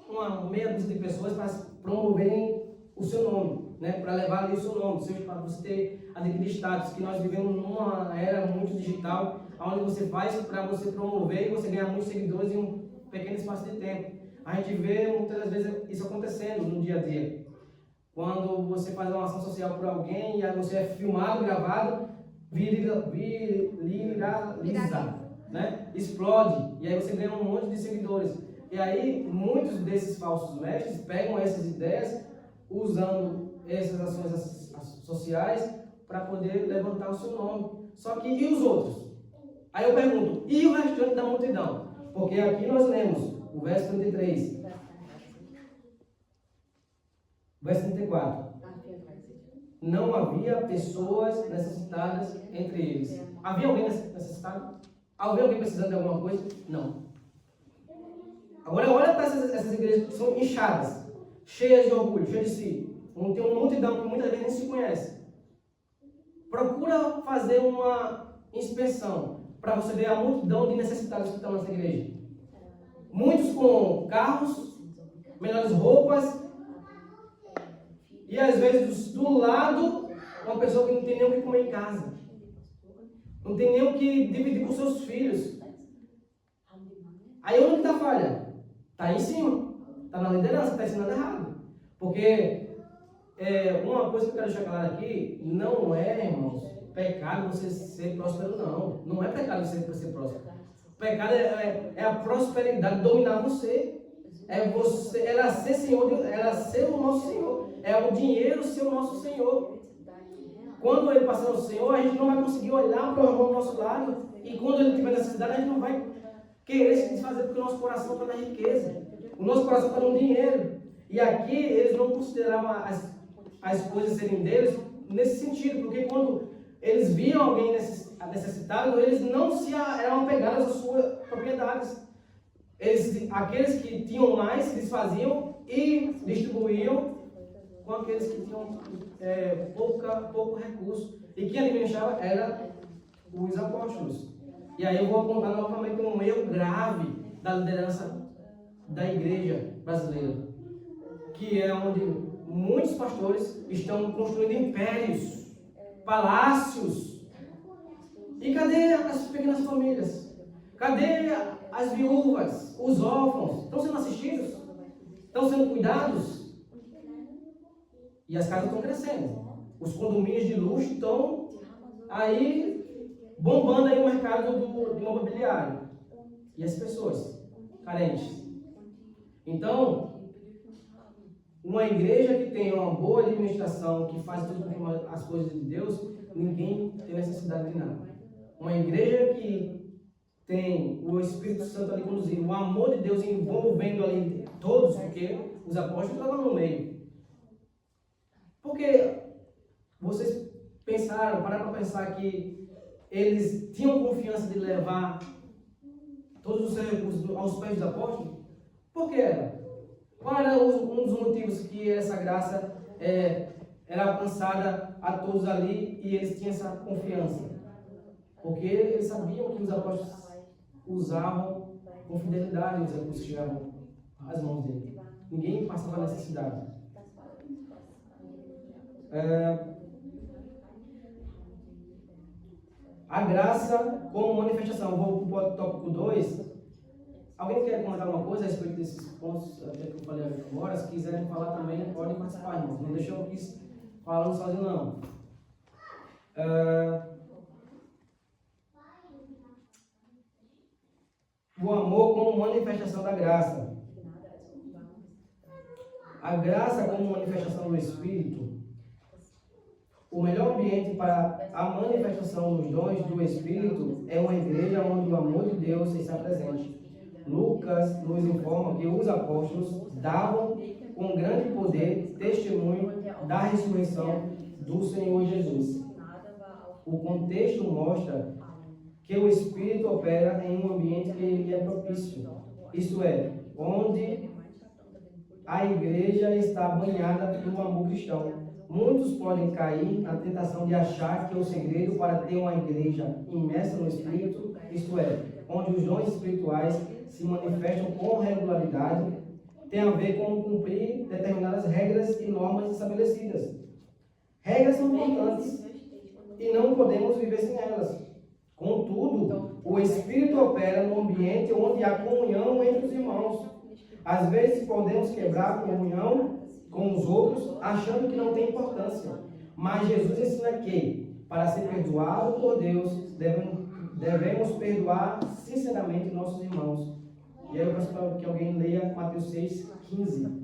uma meia dúzia de pessoas para promoverem o seu nome, né? Para levar ali o seu nome, seja para você ter adquirir status, que nós vivemos numa era muito digital, onde você faz para você promover e você ganhar muitos seguidores em um pequeno espaço de tempo. A gente vê muitas das vezes isso acontecendo no dia a dia. Quando você faz uma ação social por alguém e aí você é filmado, gravado, viraliza, né? Explode, e aí você ganha um monte de seguidores. E aí muitos desses falsos mestres pegam essas ideias, usando essas ações sociais para poder levantar o seu nome. Só que e os outros? Aí eu pergunto, e o restante da multidão? Porque aqui nós lemos o verso 33, verso 34. Não havia pessoas necessitadas entre eles. Havia alguém necessitado? Havia alguém precisando de alguma coisa? Não. Agora olha para essas igrejas que são inchadas, cheias de orgulho, cheias de si. Tem uma multidão que muitas vezes nem se conhece. Procura fazer uma inspeção para você ver a multidão de necessitados que estão nessa igreja. Muitos com carros, melhores roupas, e às vezes do lado uma pessoa que não tem nem o que comer em casa, não tem nem o que dividir com seus filhos. Aí onde está a falha? Está aí em cima, está na liderança, está ensinando errado. Porque uma coisa que eu quero deixar claro aqui, não é, irmãos, pecado você ser próspero, não. Não é pecado você ser próspero. Pecado é a prosperidade dominar você. É você, ela ser Senhor, ela ser o nosso Senhor. É o dinheiro ser o nosso Senhor. Quando ele passar no Senhor, a gente não vai conseguir olhar para o nosso lado. E quando ele tiver necessidade, a gente não vai querer se desfazer, porque o nosso coração está na riqueza. O nosso coração está no dinheiro. E aqui eles não consideravam as coisas serem deles nesse sentido, porque quando eles viam alguém necessitado, eles não eram apegados às suas propriedades. Aqueles que tinham mais se desfaziam e distribuíam com aqueles que tinham pouco recurso. E quem administrava era os apóstolos. E aí eu vou apontar novamente um erro grave da liderança da igreja brasileira, que é onde muitos pastores estão construindo impérios, palácios. E cadê as pequenas famílias? Cadê as viúvas, os órfãos? Estão sendo assistidos? Estão sendo cuidados? E as casas estão crescendo. Os condomínios de luxo estão aí bombando aí o mercado do imobiliário. E as pessoas carentes. Então, uma igreja que tem uma boa administração, que faz tudo conforme as coisas de Deus, ninguém tem necessidade de nada. Uma igreja que tem o Espírito Santo ali conduzindo, o amor de Deus envolvendo ali todos, porque os apóstolos estavam no meio. Porque vocês pararam para pensar que eles tinham confiança de levar todos os seus recursos aos pés dos apóstolos? Por que era? Qual era um dos motivos que essa graça era alcançada a todos ali e eles tinham essa confiança? Porque eles sabiam que os apóstolos usavam com fidelidade os recursos que chegavam às mãos dele. Ninguém passava necessidade. A graça como manifestação. Vou para o tópico 2. Alguém quer comentar alguma coisa a respeito desses pontos até que eu falei agora? Se quiserem falar também, podem participar, irmãos. Não deixa eu aqui falando sozinho, não. O amor como manifestação da graça. A graça como manifestação do Espírito. O melhor ambiente para a manifestação dos dons do Espírito é uma igreja onde o amor de Deus está presente. Lucas nos informa que os apóstolos davam com grande poder testemunho da ressurreição do Senhor Jesus. O contexto mostra que o Espírito opera em um ambiente que lhe é propício, isto é, onde a igreja está banhada no amor cristão. Muitos podem cair na tentação de achar que o segredo para ter uma igreja imersa no Espírito, isto é, onde os dons espirituais se manifestam com regularidade, tem a ver com cumprir determinadas regras e normas estabelecidas. Regras são importantes e não podemos viver sem elas. Contudo, o Espírito opera no ambiente onde há comunhão entre os irmãos. Às vezes podemos quebrar a comunhão com os outros, achando que não tem importância. Mas Jesus ensina que, para ser perdoado por Deus, devemos perdoar sinceramente nossos irmãos. E aí eu peço para que alguém leia Mateus 6,15.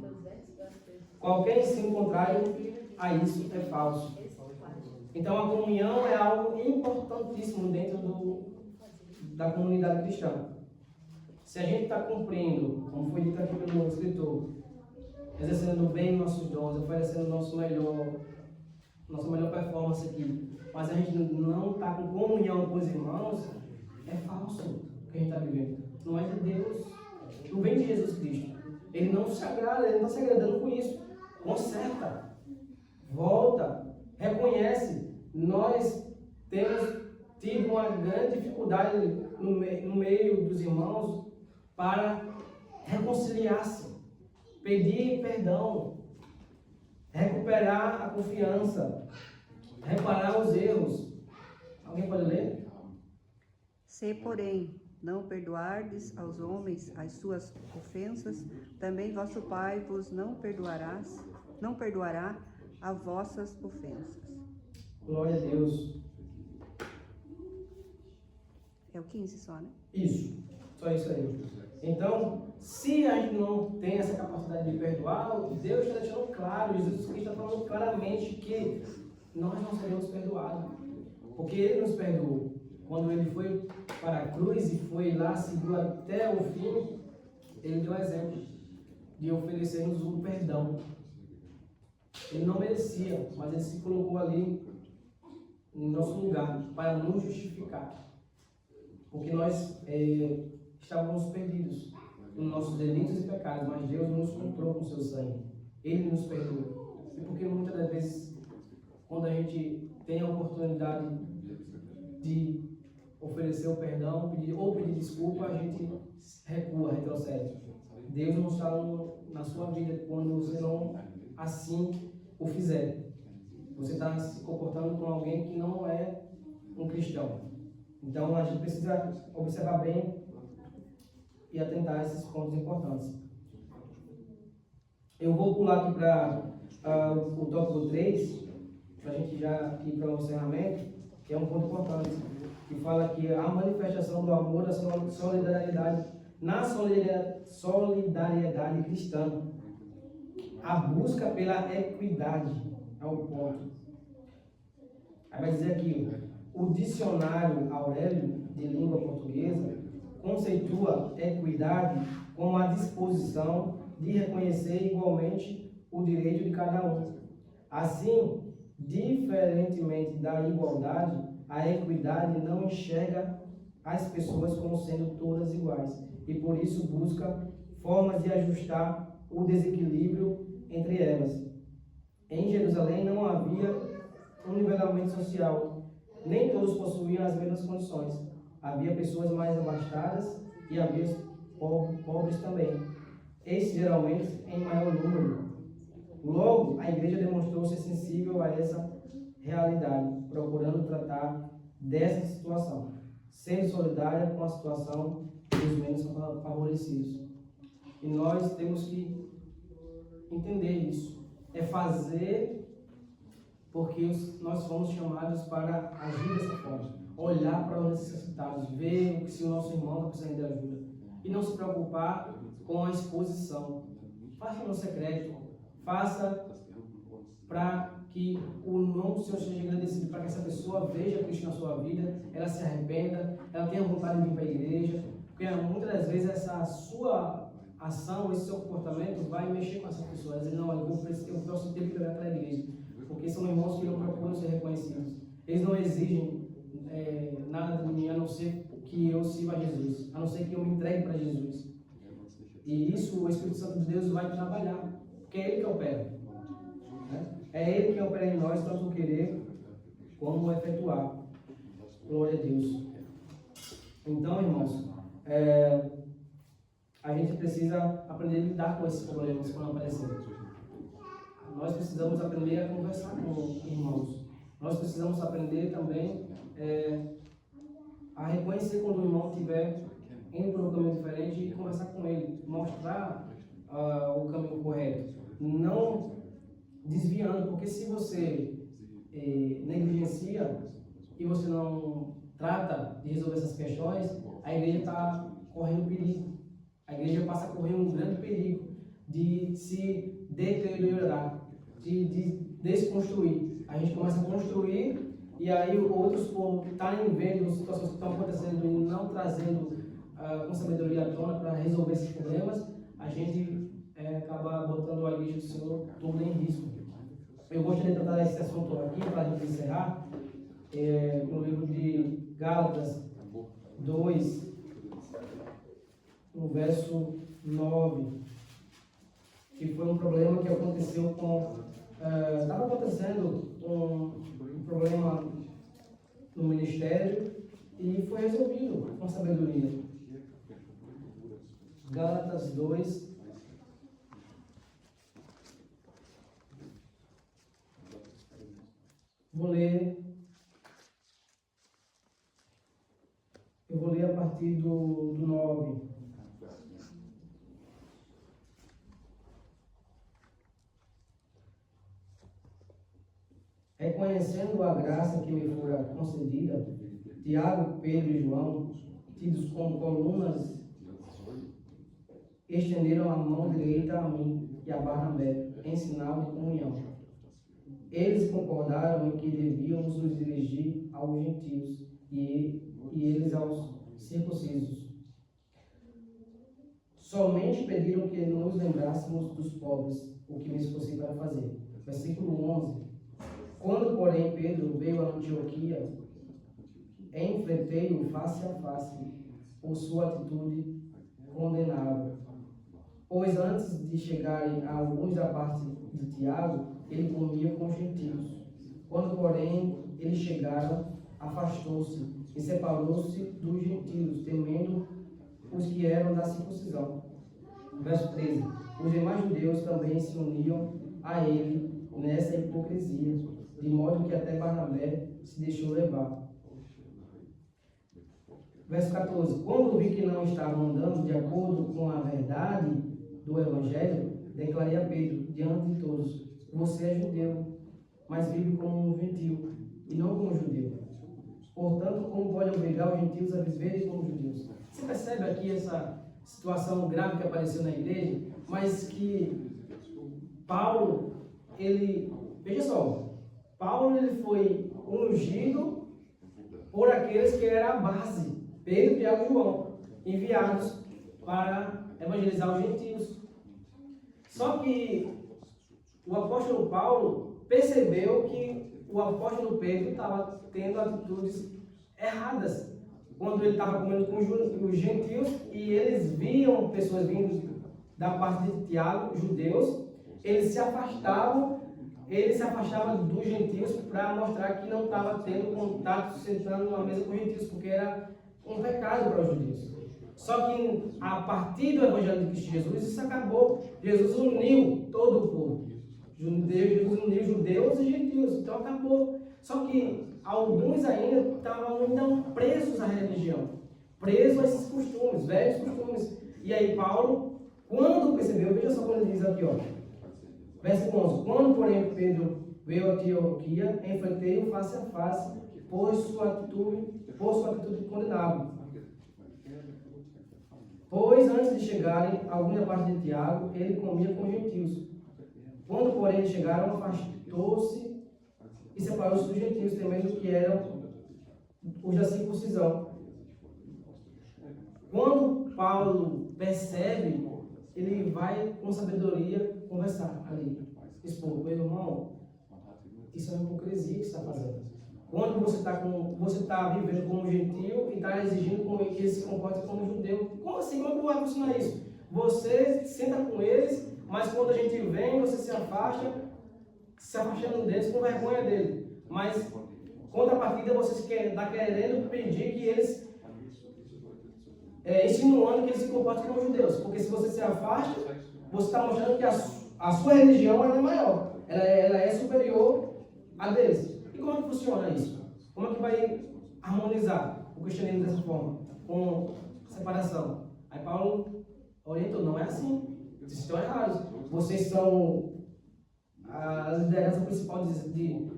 Qualquer ensino contrário a isso é falso. Então a comunhão é algo importantíssimo dentro da comunidade cristã. Se a gente está cumprindo, como foi dito aqui pelo escritor, exercendo bem nossos dons, oferecendo nossa melhor performance aqui, mas a gente não está com comunhão com os irmãos, é falso o que a gente está vivendo. Não é de Deus, não vem de Jesus Cristo. Ele não se agrada, ele não está se agradando com isso. Conserta, volta, reconhece. Nós temos tido uma grande dificuldade no meio dos irmãos para reconciliar-se, pedir perdão, recuperar a confiança, reparar os erros. Alguém pode ler? Se, porém, não perdoardes aos homens as suas ofensas, também vosso Pai vos não perdoará as vossas ofensas. Glória a Deus. É o 15 só, né? Isso, só isso aí. Então, se a gente não tem essa capacidade de perdoar, Deus está deixando claro, Jesus Cristo está falando claramente que nós não seremos perdoados. Porque Ele nos perdoou. Quando Ele foi para a cruz e foi lá, seguiu até o fim, Ele deu exemplo de oferecer-nos um perdão. Ele não merecia, mas Ele se colocou ali em nosso lugar para nos justificar. Porque nós estávamos perdidos nos nossos delitos e pecados, mas Deus nos comprou com seu sangue. Ele nos perdoou. E porque muitas das vezes, quando a gente tem a oportunidade de oferecer o perdão ou pedir desculpa, a gente recua, retrocede. Deus não está na sua vida quando você não assim o fizer. Você está se comportando com alguém que não é um cristão. Então a gente precisa observar bem e atentar a esses pontos importantes. Eu vou pular aqui para o tópico 3, para a gente já ir para o encerramento, que é um ponto importante, que fala que a manifestação do amor, da solidariedade, na solidariedade cristã, a busca pela equidade é o ponto. Aí vai dizer aqui, o dicionário Aurélio de língua portuguesa conceitua equidade como a disposição de reconhecer igualmente o direito de cada um. Assim, diferentemente da igualdade, a equidade não enxerga as pessoas como sendo todas iguais e por isso busca formas de ajustar o desequilíbrio entre elas. Em Jerusalém não havia um nivelamento social, nem todos possuíam as mesmas condições. Havia pessoas mais abastadas e havia pobres também, estes geralmente em maior número. Logo, a igreja demonstrou ser sensível a essa realidade, procurando tratar dessa situação, sendo solidária com a situação dos menos favorecidos. E nós temos que entender isso. É fazer porque nós fomos chamados para agir dessa forma. Olhar para os necessitados, ver se o nosso irmão está precisando de ajuda. E não se preocupar com a exposição. Faça no secreto. Faça para que o nome do Senhor seja agradecido, para que essa pessoa veja Cristo na sua vida, ela se arrependa, ela tenha vontade de vir para a igreja. Porque muitas das vezes essa sua ação, esse seu comportamento vai mexer com essas pessoas. Eles não, eu posso ter que pegar para a igreja. Porque são irmãos que não procuram ser reconhecidos. Eles não exigem nada de mim, a não ser que eu sirva a Jesus, a não ser que eu me entregue para Jesus. E isso o Espírito Santo de Deus vai trabalhar, porque é Ele que opera. Né? É Ele que opera em nós, tanto o querer como o efetuar. Glória a Deus. Então, irmãos, a gente precisa aprender a lidar com esses problemas quando aparecerem. Nós precisamos aprender a conversar com irmãos. Nós precisamos aprender também a reconhecer quando o irmão estiver indo por um caminho diferente e conversar com ele, mostrar o caminho correto, não desviando, porque se você negligencia e você não trata de resolver essas questões, a igreja está correndo perigo. A igreja passa a correr um grande perigo de se deteriorar, de desconstruir. A gente começa a construir e aí outros por estarem vendo situações que estão acontecendo e não trazendo com sabedoria à tona para resolver esses problemas, a gente acaba botando a igreja do Senhor toda em risco. Eu gostaria de tratar esse assunto aqui para a gente encerrar, no livro de Gálatas 2, no verso 9, que foi um problema que aconteceu estava acontecendo um problema no ministério e foi resolvido com sabedoria. Gálatas 2, eu vou ler a partir do 9. Reconhecendo a graça que me fora concedida, Tiago, Pedro e João, tidos como colunas, estenderam a mão direita a mim e a Barnabé, em sinal de comunhão. Eles concordaram em que devíamos nos dirigir aos gentios e eles aos circuncisos. Somente pediram que nos lembrássemos dos pobres, o que me esforcei para fazer. Versículo 11. Quando, porém, Pedro veio a Antioquia, enfrentei-o face a face por sua atitude condenável. Pois antes de chegarem a alguns da parte de Tiago, ele comia com os gentios. Quando, porém, eles chegaram, afastou-se e separou-se dos gentios, temendo os que eram da circuncisão. Verso 13. Os demais judeus também se uniam a ele nessa hipocrisia, de modo que até Barnabé se deixou levar. Verso 14. Quando vi que não estavam andando de acordo com a verdade do Evangelho, declarei a Pedro, diante de todos: você é judeu, mas vive como um gentio, e não como judeu. Portanto, como pode obrigar os gentios a viverem como judeus? Você percebe aqui essa situação grave que apareceu na igreja, mas que Paulo, veja só, Paulo ele foi ungido por aqueles que eram a base, Pedro, Tiago e João, enviados para evangelizar os gentios. Só que o apóstolo Paulo percebeu que o apóstolo Pedro estava tendo atitudes erradas. Quando ele estava comendo com os gentios e eles viam pessoas vindo da parte de Tiago, judeus, eles se afastavam dos gentios para mostrar que não estava tendo contato, sentando numa mesa com os gentios, porque era um pecado para os judeus. Só que a partir do Evangelho de Cristo Jesus, isso acabou. Jesus uniu todo o povo. Jesus uniu judeus e gentios, então acabou. Só que alguns ainda estavam presos à religião, presos a esses costumes, velhos costumes. E aí Paulo, quando percebeu, veja só quando ele diz aqui, ó, verso 11: quando, porém, Pedro veio a Antioquia, enfrentei-o face a face, por sua atitude condenável. Pois antes de chegarem a alguma parte de Tiago, ele comia com os gentios. Quando, porém, chegaram, afastou-se e separou-se dos gentios, temendo que eram os da circuncisão. Quando Paulo percebe, ele vai com sabedoria conversar ali. Expor, meu irmão, isso é uma hipocrisia que você está fazendo. Quando você está vivendo como gentio e está exigindo que eles se comportem como judeu. Como assim? Como vai funcionar isso? Você senta com eles, mas quando a gente vem, você se afastando deles com vergonha dele. Mas, contrapartida, você está querendo pedir que eles, insinuando que eles se comportem como judeus. Porque se você se afasta, você está mostrando que a sua religião é maior. Ela é superior a deles. E como é que funciona isso? Como é que vai harmonizar o cristianismo dessa forma? Com separação. Aí Paulo orientou, não é assim. Vocês estão errados. Vocês são a liderança principal de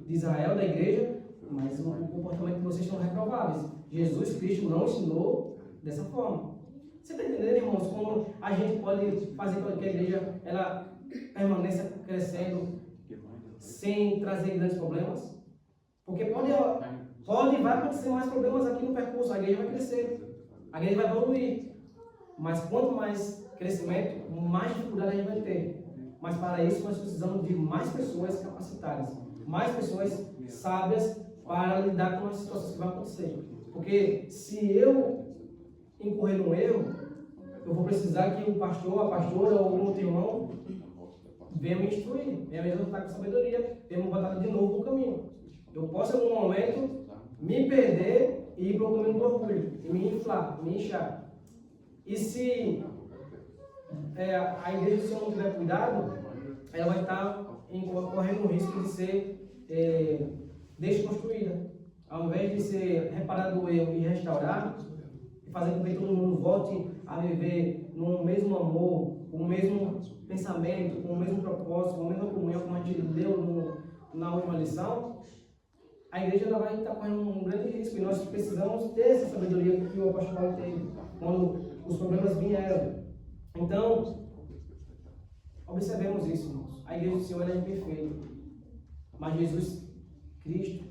Israel, da igreja, mas o comportamento de vocês estão reprováveis. Jesus Cristo não ensinou dessa forma. Você está entendendo, irmãos, como a gente pode fazer com que a igreja ela permaneça crescendo sem trazer grandes problemas? Porque vai acontecer mais problemas aqui no percurso, a igreja vai crescer, a igreja vai evoluir. Mas quanto mais crescimento, mais dificuldade a gente vai ter. Mas para isso nós precisamos de mais pessoas capacitadas, mais pessoas sábias para lidar com as situações que vão acontecer. Porque se eu incorrer num erro, eu vou precisar que o pastor, a pastora ou o outro irmão venha me instruir, venha me exortar com sabedoria, venha me botar de novo no caminho. Eu posso, em algum momento, me perder e ir para o caminho do orgulho, e me inflar, me inchar. E se a igreja, se não tiver cuidado, ela vai estar correndo o risco de ser desconstruída. Ao invés de ser reparado o erro e restaurar, e fazer com que todo mundo volte a viver no mesmo amor, com o mesmo pensamento, com o mesmo propósito, com a mesma comunhão, como a gente leu na última lição, a igreja ela vai estar correndo um grande risco e nós precisamos ter essa sabedoria que o apóstolo Paulo teve quando os problemas vieram. Então, observemos isso, irmãos. A igreja do Senhor ela é imperfeita, mas Jesus Cristo,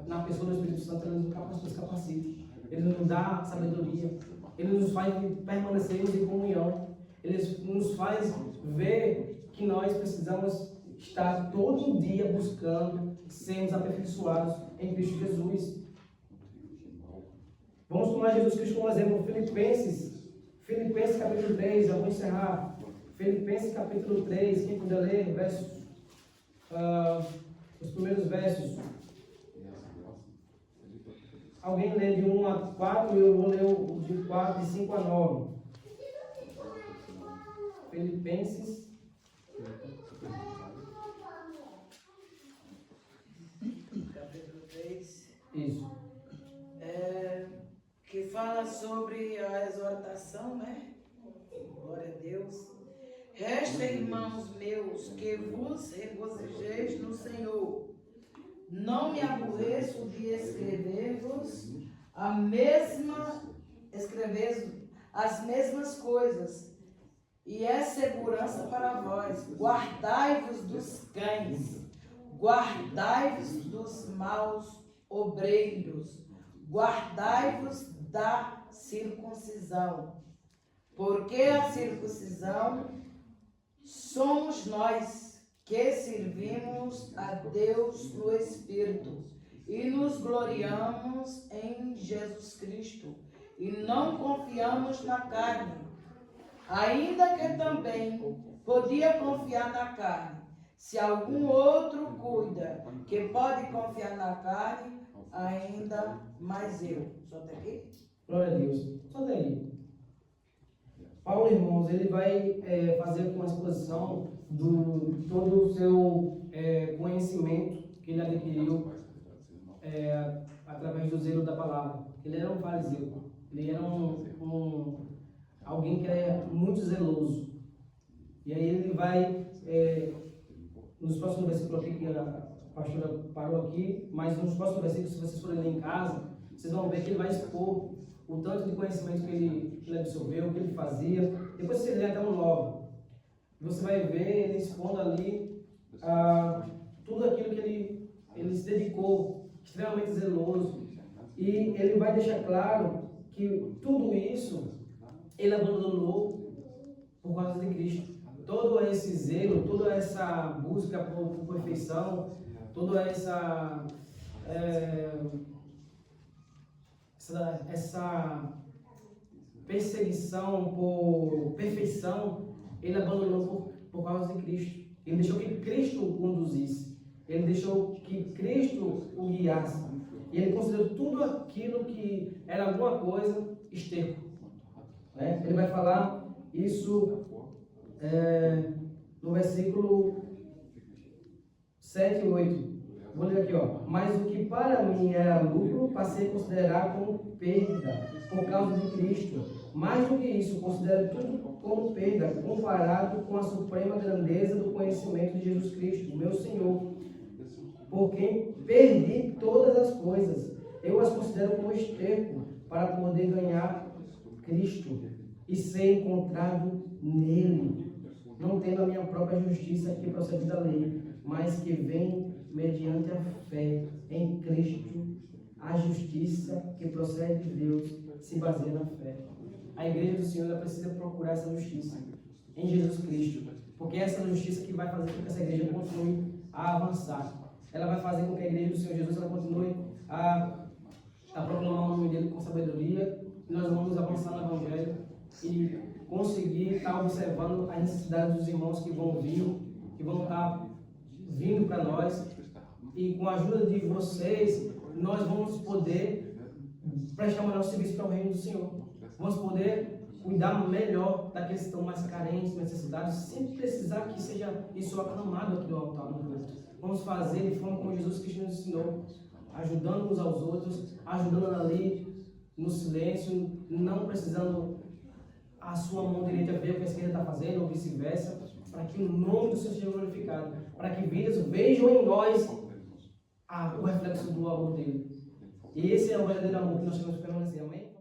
na pessoa do Espírito Santo, ele nos capacita, ele nos dá sabedoria, ele nos faz permanecermos em comunhão, ele nos faz ver que nós precisamos estar todo dia buscando sermos aperfeiçoados em Cristo Jesus. Vamos tomar Jesus Cristo como exemplo. Filipenses capítulo 3, eu vou encerrar. Filipenses capítulo 3, quem puder ler, os primeiros versos. Alguém lê de 1 a 4 e eu vou ler de 5 a 9. Filipenses. Capítulo 3. Isso. Que fala sobre a exortação, né? Glória a Deus. Resta, irmãos meus, que vos regozijeis no Senhor. Não me aborreço de escrever-vos as mesmas coisas, e é segurança para vós. Guardai-vos dos cães, guardai-vos dos maus obreiros, guardai-vos da circuncisão, porque a circuncisão somos nós que servimos a Deus no Espírito e nos gloriamos em Jesus Cristo e não confiamos na carne, ainda que também podia confiar na carne. Se algum outro cuida que pode confiar na carne, ainda mais eu. Só até aqui? Glória a Deus. Só daí. Paulo, irmãos, ele vai fazer uma exposição do todo o seu conhecimento que ele adquiriu através do zelo da palavra. Ele era um fariseu. Ele era alguém que era muito zeloso. E aí ele vai, nos próximos versículos aqui, que a pastora parou aqui, mas nos próximos versículos, se vocês forem ler em casa, vocês vão ver que ele vai expor o tanto de conhecimento que ele absorveu, o que ele fazia. Depois você lê até um 9. Você vai ver ele expondo ali tudo aquilo que ele se dedicou, extremamente zeloso. E ele vai deixar claro que tudo isso ele abandonou por causa de Cristo. Todo esse zelo, toda essa busca por perfeição, toda essa perseguição por perfeição, ele abandonou por causa de Cristo. Ele deixou que Cristo o conduzisse. Ele deixou que Cristo o guiasse. E ele considerou tudo aquilo que era alguma coisa esterco. Ele vai falar isso no versículo 7 e 8. Vou ler aqui, mas o que para mim era lucro, passei a considerar como perda por causa de Cristo. Mais do que isso, considero tudo como perda, comparado com a suprema grandeza do conhecimento de Jesus Cristo, meu Senhor, por quem perdi todas as coisas. Eu as considero como esterco para poder ganhar Cristo e ser encontrado nele, não tendo a minha própria justiça que procede da lei, mas que vem mediante a fé em Cristo. A justiça que procede de Deus se baseia na fé. A igreja do Senhor ela precisa procurar essa justiça em Jesus Cristo, porque é essa justiça que vai fazer com que essa igreja continue a avançar. Ela vai fazer com que a igreja do Senhor Jesus ela continue a proclamar o nome dele com sabedoria, e nós vamos avançar no Evangelho e conseguir estar observando a necessidade dos irmãos que vão vir, que vão estar vindo para nós, e com a ajuda de vocês, nós vamos poder prestar o melhor serviço para o reino do Senhor. Vamos poder cuidar melhor daqueles que estão mais carentes, necessitados, sem precisar que seja isso aclamado aqui no altar do culto. Vamos fazer de forma como Jesus Cristo nos ensinou, ajudando uns aos outros, ajudando ali no silêncio, não precisando a sua mão direita ver o que a esquerda está fazendo, ou vice-versa, para que o nome do Senhor seja glorificado, para que vidas vejam em nós o reflexo do amor dele. E esse é o verdadeiro amor que nós temos que permanecer, amém?